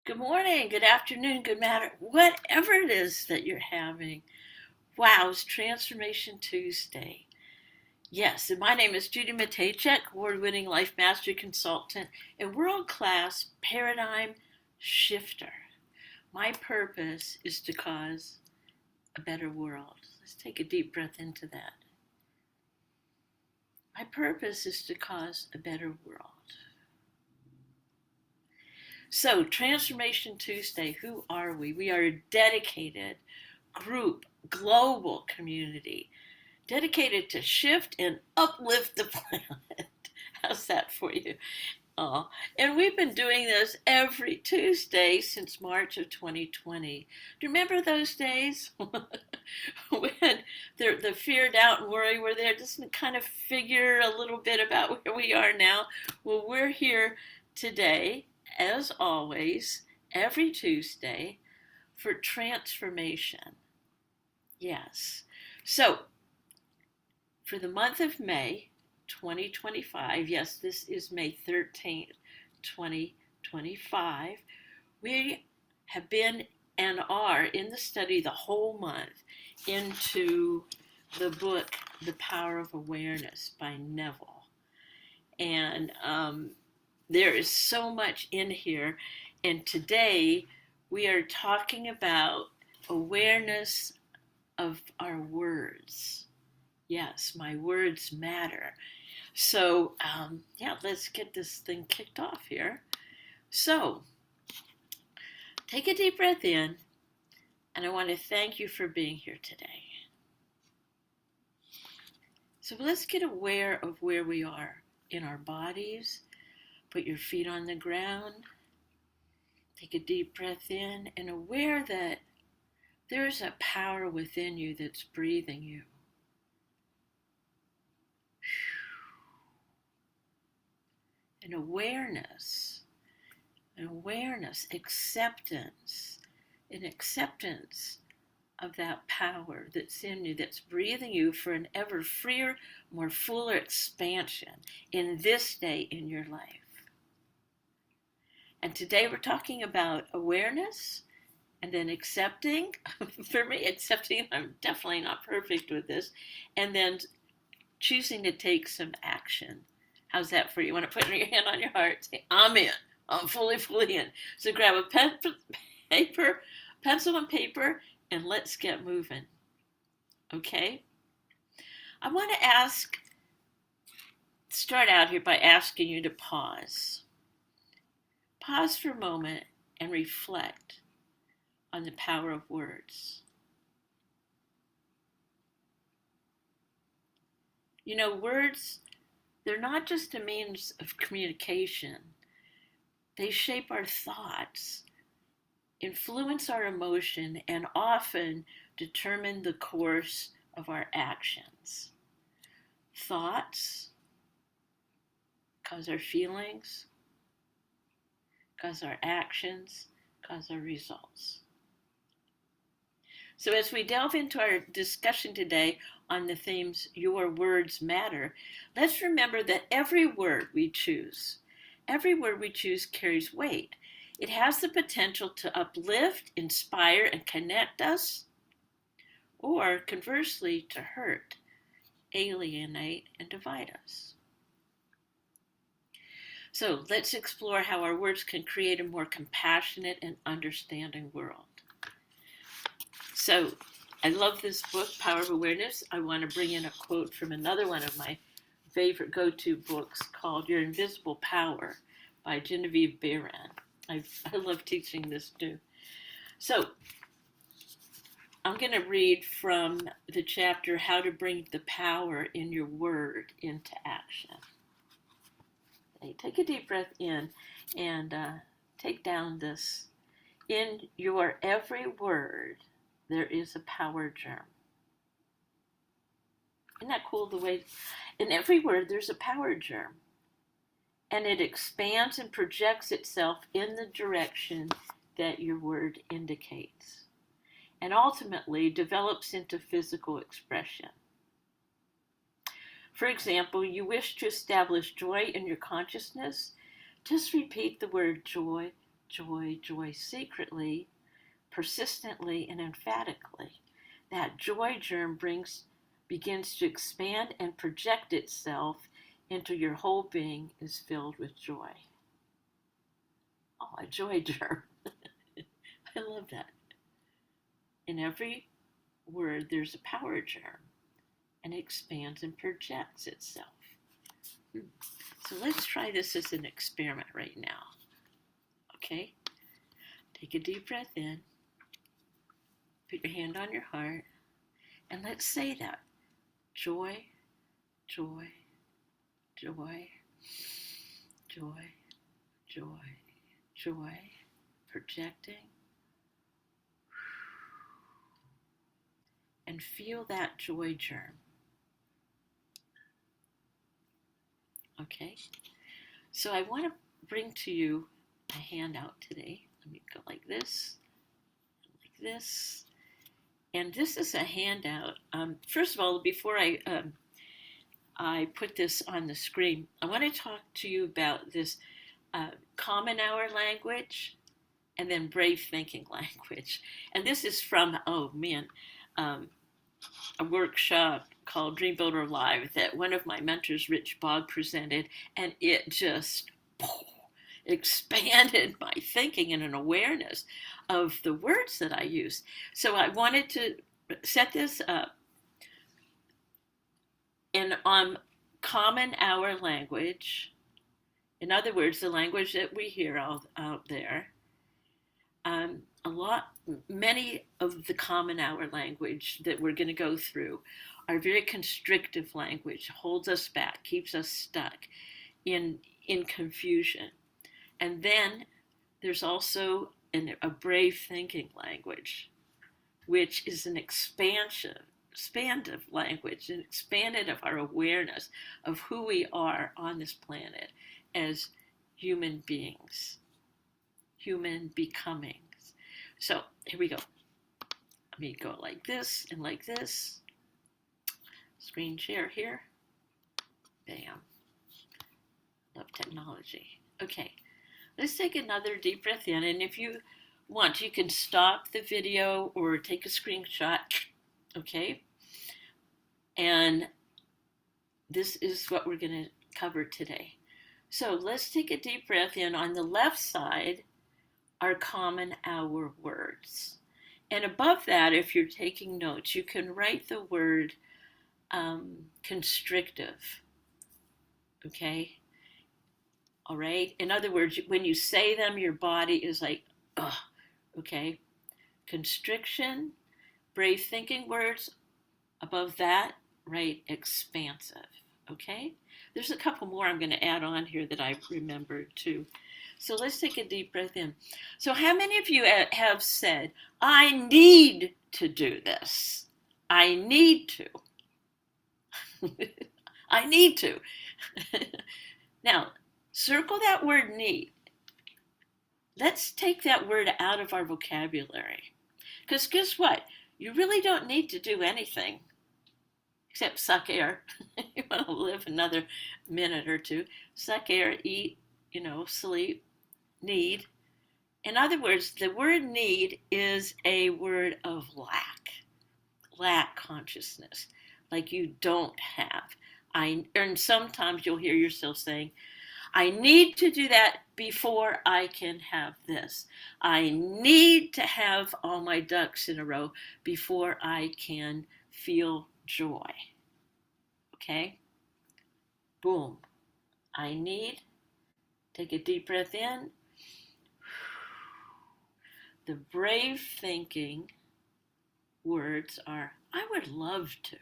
Good morning, good afternoon, good matter, whatever it is that you're having. Wow, it's Transformation Tuesday. Yes, and my name is Judy Matejczyk, award-winning life mastery consultant and world-class paradigm shifter. My purpose is to cause a better world. Let's take a deep breath into that. My purpose is to cause a better world. So, Transformation Tuesday, who are we? We are a dedicated group, global community, dedicated to shift and uplift the planet. How's that for you? Oh, and we've been doing this every Tuesday since March of 2020. Do you remember those days when the fear, doubt, and worry were there just to kind of figure a little bit about where we are now? Well, we're here today, as always, every Tuesday for transformation. Yes. So, for the month of May 2025, yes, this is May 13th, 2025, we have been and are in the study the whole month into the book, The Power of Awareness by Neville. And there is so much in here. And today we are talking about awareness of our words. Yes, my words matter. So, let's get this thing kicked off here. So, take a deep breath in, and I want to thank you for being here today. So, let's get aware of where we are in our bodies. Put your feet on the ground. Take a deep breath in, and aware that there's a power within you that's breathing you. An awareness, acceptance, an acceptance of that power that's in you, that's breathing you for an ever freer, more fuller expansion in this day in your life. And today we're talking about awareness and then accepting. For me, accepting I'm definitely not perfect with this, and then choosing to take some action. How's that for you? You want to put your hand on your heart, say, I'm in. I'm fully in. So grab a pencil and paper, and let's get moving. Okay? I want to start out here by asking you to pause. Pause for a moment and reflect on the power of words. You know, words, they're not just a means of communication. They shape our thoughts, influence our emotion, and often determine the course of our actions. Thoughts cause our feelings, cause our actions, cause our results. So as we delve into our discussion today on the themes Your Words Matter, let's remember that every word we choose carries weight. It has the potential to uplift, inspire, and connect us, or conversely, to hurt, alienate, and divide us. So let's explore how our words can create a more compassionate and understanding world. So I love this book, Power of Awareness. I want to bring in a quote from another one of my favorite go-to books called Your Invisible Power by Genevieve Barron. I love teaching this too. So I'm going to read from the chapter, How to Bring the Power in Your Word into Action. Okay, take a deep breath in and take down this. In your every word, there is a power germ. Isn't that cool the way, in every word there's a power germ. And it expands and projects itself in the direction that your word indicates. And ultimately develops into physical expression. For example, you wish to establish joy in your consciousness, just repeat the word joy joy, joy secretly, persistently, and emphatically. That joy germ begins to expand and project itself into your whole being is filled with joy. Oh, a joy germ. I love that. In every word, there's a power germ, and it expands and projects itself. So let's try this as an experiment right now. Okay? Take a deep breath in. Put your hand on your heart. And let's say that. Joy, joy, joy, joy, joy, joy, projecting. And feel that joy germ. Okay? So I want to bring to you a handout today. Let me go like this, like this. And this is a handout. First of all, before I put this on the screen, I want to talk to you about this common hour language and then brave thinking language. And this is from, a workshop called Dream Builder Live that one of my mentors, Rich Bogg, presented, and it just expanded my thinking and an awareness of the words that I use. So I wanted to set this up in common hour language. In other words, the language that we hear out there. Many of the common hour language that we're going to go through are very constrictive language, holds us back, keeps us stuck in confusion. And then there's also a brave thinking language, which is an expansive language, an expanded of our awareness of who we are on this planet as human beings, human becomings. So here we go. Let me go like this and like this. Screen share here. Bam. Love technology. Okay, let's take another deep breath in. And if you want, you can stop the video or take a screenshot. Okay. And this is what we're going to cover today. So let's take a deep breath in. On the left side are common hour words. And above that, if you're taking notes, you can write the word constrictive. Okay? All right? In other words, when you say them, your body is like, ugh. Okay? Constriction, brave thinking words. Above that, write expansive. Okay? There's a couple more I'm going to add on here that I remembered too. So let's take a deep breath in. So how many of you have said, I need to do this? I need to. I need to. Now, circle that word need. Let's take that word out of our vocabulary. Because guess what? You really don't need to do anything except suck air. You want to live another minute or two. Suck air, eat, sleep, need. In other words, the word need is a word of lack consciousness, like you don't have. And sometimes you'll hear yourself saying, I need to do that before I can have this. I need to have all my ducks in a row before I can feel joy. Okay? Boom. I need. Take a deep breath in. The brave thinking words are, I would love to.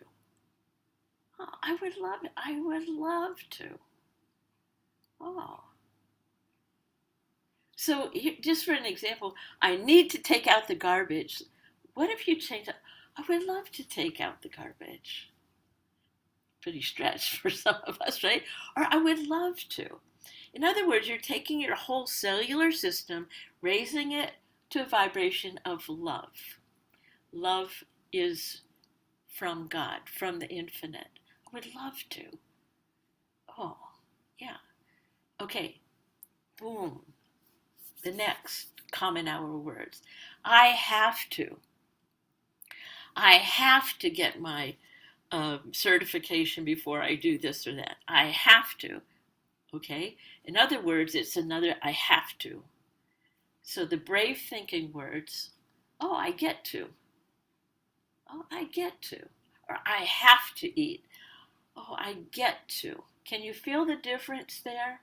Oh, I would love it. I would love to. Oh. So just for an example, I need to take out the garbage. What if you change it? I would love to take out the garbage. Pretty stretched for some of us, right? Or I would love to. In other words, you're taking your whole cellular system, raising it to a vibration of love. Love is from God, from the infinite. I would love to. Oh, yeah. Okay. Boom. the next common hour words. I have to. I have to get my certification before I do this or that. I have to. Okay? In other words, it's another I have to. So the brave thinking words, oh, I get to. Oh, I get to. Or I have to eat. Oh, I get to. Can you feel the difference there?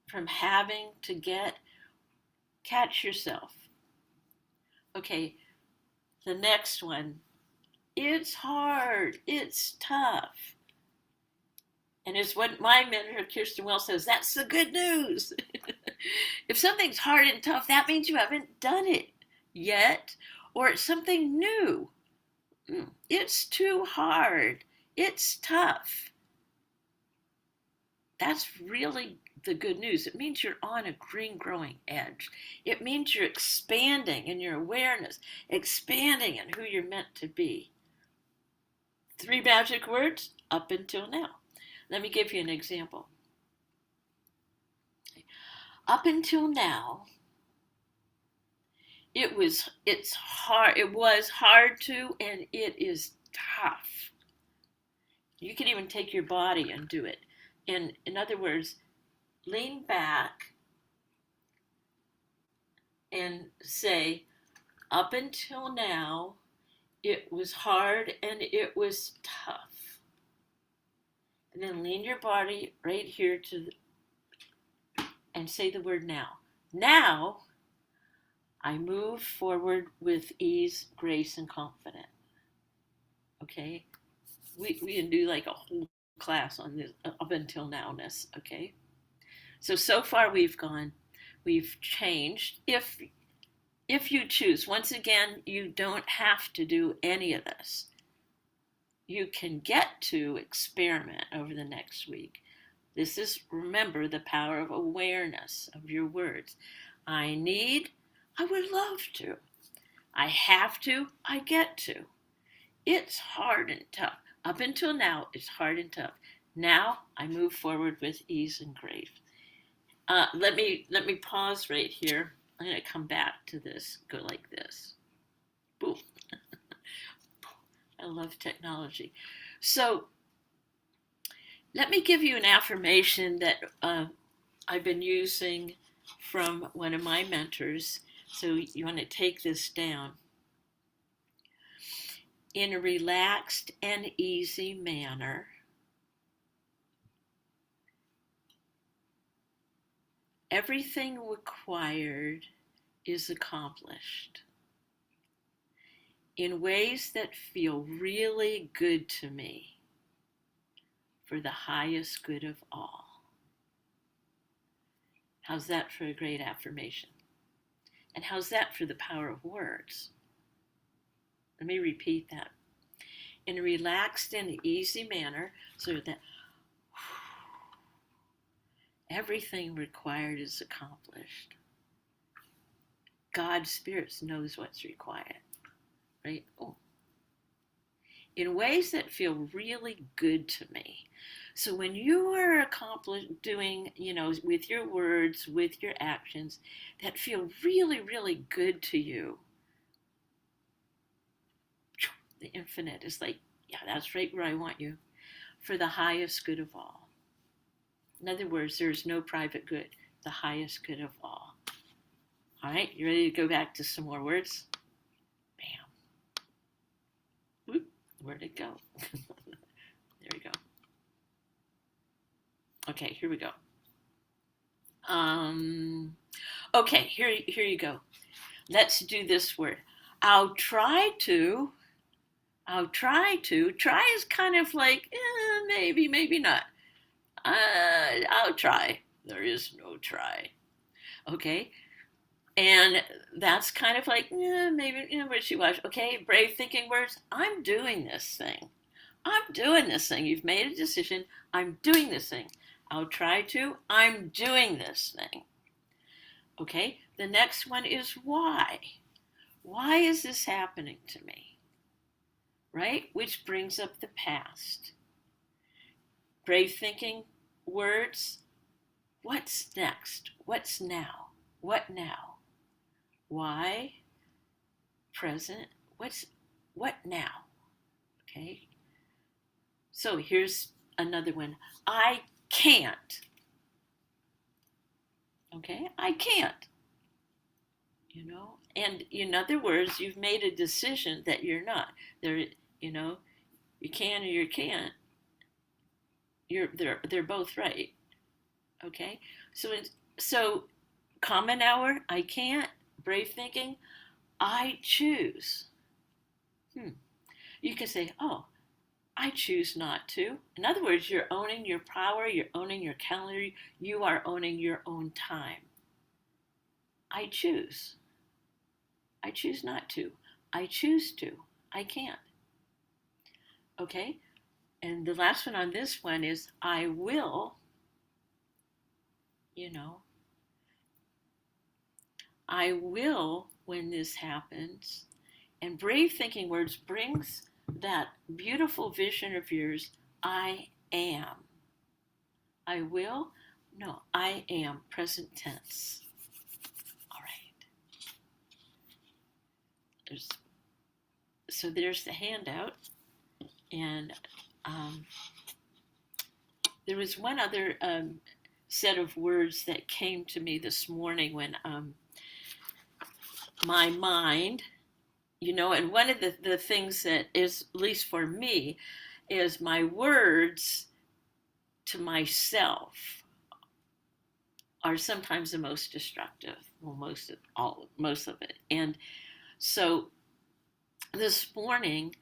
From having to get? Catch yourself. Okay, the next one. It's hard. It's tough. And it's what my mentor, Kirsten Wells, says, that's the good news. If something's hard and tough, that means you haven't done it yet, or it's something new. It's too hard. It's tough. That's really the good news. It means you're on a green growing edge. It means you're expanding in your awareness, expanding in who you're meant to be. 3 magic words, up until now. Let me give you an example. Up until now, it was hard to, and it is tough. You can even take your body and do it. In other words, lean back and say, up until now, it was hard and it was tough. And then lean your body right here and say the word now. Now, I move forward with ease, grace, and confidence. Okay? We can do like a whole class on this up until nowness. Okay? So far we've changed. If you choose, once again, you don't have to do any of this. You can get to experiment over the next week. This is, remember, the power of awareness of your words. I need, I would love to. I have to, I get to. It's hard and tough. Up until now, it's hard and tough. Now, I move forward with ease and grace. Let me pause right here. I'm going to come back to this. Go like this. Boom. I love technology. So let me give you an affirmation that I've been using from one of my mentors. So you want to take this down. In a relaxed and easy manner, everything required is accomplished in ways that feel really good to me for the highest good of all. How's that for a great affirmation? And how's that for the power of words? Let me repeat that. In a relaxed and easy manner, so that everything required is accomplished. God's Spirit knows what's required, right? Oh. In ways that feel really good to me. So when you are doing, with your words, with your actions, that feel really, really good to you, the infinite is like, yeah, that's right where I want you, for the highest good of all. In other words, there's no private good, the highest good of all. All right, you ready to go back to some more words? Bam. Whoop, where'd it go? There we go. Okay, here we go. Okay, here you go. Let's do this word. I'll try to. Try is kind of like, maybe, maybe not. I'll try. There is no try. Okay? And that's kind of like, maybe, wishy-washy. Okay, brave thinking words. I'm doing this thing. I'm doing this thing. You've made a decision. I'm doing this thing. I'll try to. I'm doing this thing. Okay, the next one is why. Why is this happening to me? Right? Which brings up the past. Brave thinking words. What's next? What's now? What now? Why? Present. What now? Okay. So here's another one. I can't. Okay? I can't. And in other words, you've made a decision that you're not. There, you can or you can't. They're both right. Okay? So common hour, I can't. Brave thinking, I choose. You can say, oh, I choose not to. In other words, you're owning your power, you're owning your calendar, you are owning your own time. I choose. I choose not to. I choose to. I can't. Okay? And the last one on this one is I will, I will when this happens. And brave thinking words brings that beautiful vision of yours, I am. I will? No, I am, present tense. All right. There's the handout. And there was one other set of words that came to me this morning when my mind, and one of the things that is, at least for me, is my words to myself are sometimes the most destructive. Well, most of it. And so this morning,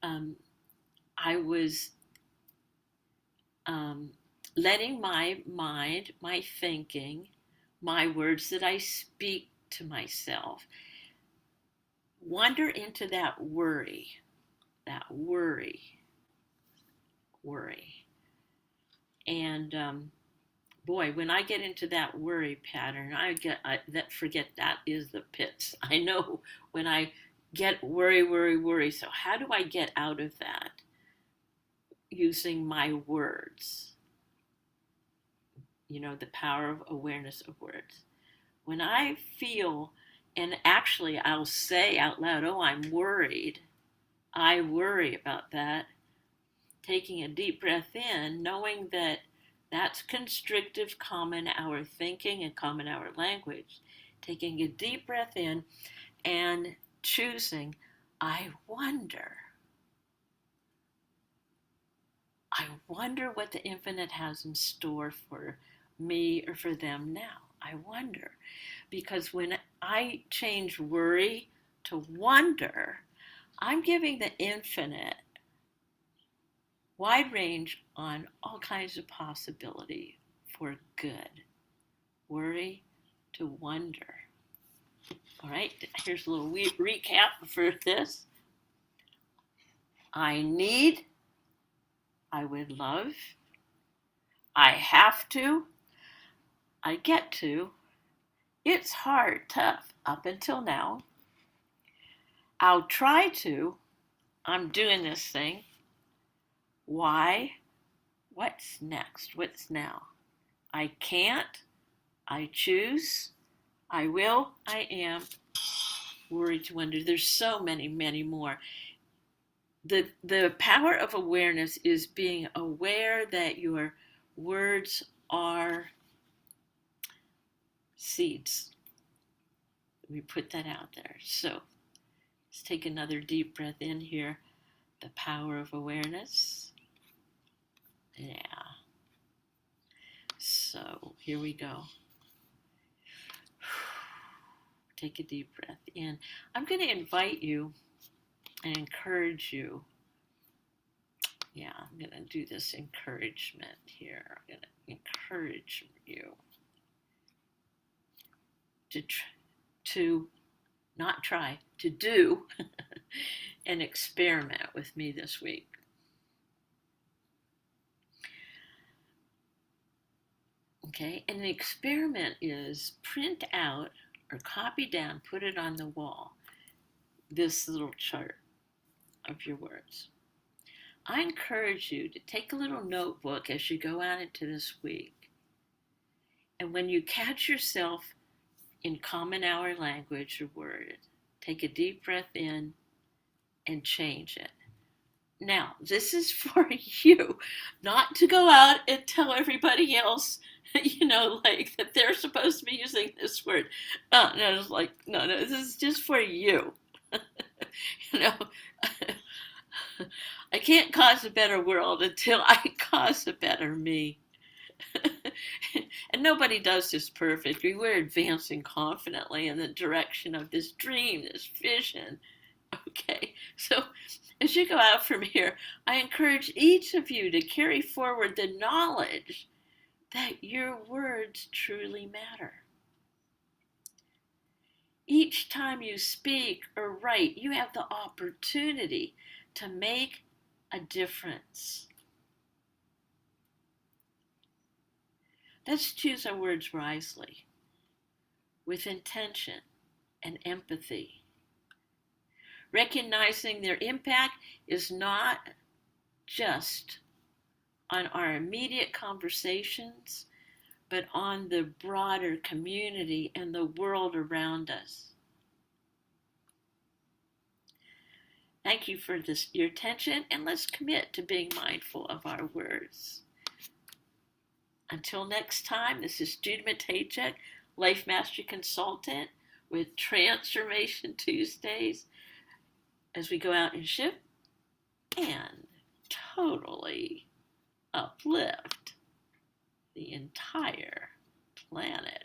I was letting my mind, my thinking, my words that I speak to myself, wander into that worry. And boy, when I get into that worry pattern, forget that is the pits. I know when I get worry. So how do I get out of that? Using my words. The power of awareness of words. When I feel, and actually I'll say out loud, oh, I'm worried. I worry about that. Taking a deep breath in, knowing that that's constrictive common hour thinking and common hour language. Taking a deep breath in and choosing, I wonder what the infinite has in store for me or for them now. I wonder. Because when I change worry to wonder, I'm giving the infinite wide range on all kinds of possibility for good. Worry to wonder. All right, here's a little recap for this. I need, I would love, I have to, I get to, it's hard, tough, up until now. I'll try to, I'm doing this thing. Why? What's next? What's now? I can't, I choose, I will, I am, worry to wonder. There's so many, many more. The power of awareness is being aware that your words are seeds. We put that out there. So let's take another deep breath in here. The power of awareness. Yeah. So here we go. Take a deep breath in. I'm going to invite you and encourage you. Yeah, I'm going to do this encouragement here. I'm going to encourage you to not try, to do an experiment with me this week. Okay, and the experiment is print out or copy down, put it on the wall, this little chart of your words. I encourage you to take a little notebook as you go out into this week. And when you catch yourself in common hour language or word. Take a deep breath in and change it. Now, this is for you, not to go out and tell everybody else, like that they're supposed to be using this word. No, it's like, no, this is just for you. you know, I can't cause a better world until I cause a better me. And nobody does this perfectly. We're advancing confidently in the direction of this dream, this vision. Okay, so as you go out from here, I encourage each of you to carry forward the knowledge that your words truly matter. Each time you speak or write, you have the opportunity to make a difference. Let's choose our words wisely, with intention and empathy. Recognizing their impact is not just on our immediate conversations, but on the broader community and the world around us. Thank you for your attention, and let's commit to being mindful of our words. Until next time, this is Judy Matejczyk, Life Mastery Consultant with Transformation Tuesdays, as we go out and shift and totally uplift the entire planet.